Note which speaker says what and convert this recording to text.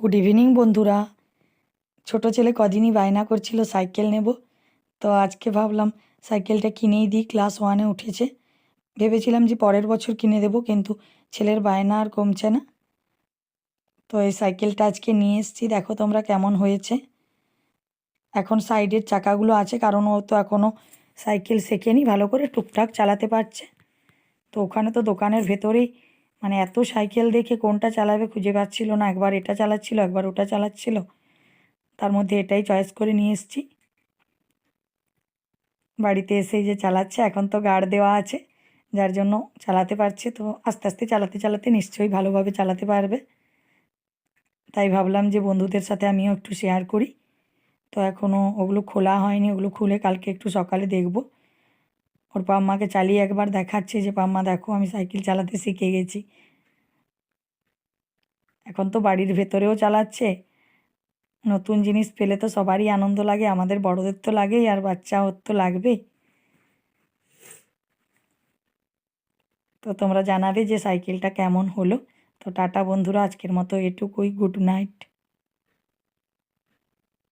Speaker 1: Good evening বন্ধুরা। ছোট ছেলে কদিনই বায়না করছিল সাইকেল নেব, তো আজকে ভাবলাম সাইকেলটা কিনেই দিই। ক্লাস 1-এ উঠেছে, ভেবেছিলাম যে পরের বছর কিনে দেবো, কিন্তু ছেলের বায়না আর কমছে না। তো এই সাইকেলটা আজকে নিয়ে এসেছি, দেখো তোমরা কেমন হয়েছে। এখন সাইডের চাকাগুলো আছে, কারণ ও তো এখনও সাইকেল শেখেনি ভালো করে, টুকটাক চালাতে পারছে। তো ওখানে তো দোকানের ভেতরেই মানে এত সাইকেল দেখে কোনটা চালাবে খুঁজে পাচ্ছিল না, একবার এটা চালাচ্ছিল একবার ওটা চালাচ্ছিল। তার মধ্যে এটাই চয়েস করে নিয়ে এসেছি। বাড়িতে এসেই যে চালাচ্ছে, এখন তো গার্ড দেওয়া আছে যার জন্য চালাতে পারছে। তো আস্তে আস্তে চালাতে চালাতে নিশ্চয়ই ভালোভাবে চালাতে পারবে। তাই ভাবলাম যে বন্ধুদের সাথে আমিও একটু শেয়ার করি। তো এখনও ওগুলো খোলা হয়নি, ওগুলো খুলে কালকে একটু সকালে দেখব। ওর পাম্মাকে চালিয়ে একবার দেখাচ্ছে যে পাম্মা দেখো আমি সাইকেল চালাতে শিখে গেছি। এখন তো বাড়ির ভেতরেও চালাচ্ছে। নতুন জিনিস পেলে তো সবারই আনন্দ লাগে, আমাদের বড়দের তো লাগেই, আর বাচ্চা ওর তো লাগবেই। তো তোমরা জানাবে যে সাইকেলটা কেমন হলো। তো টাটা বন্ধুরা, আজকের মতো এটুকুই। Good night.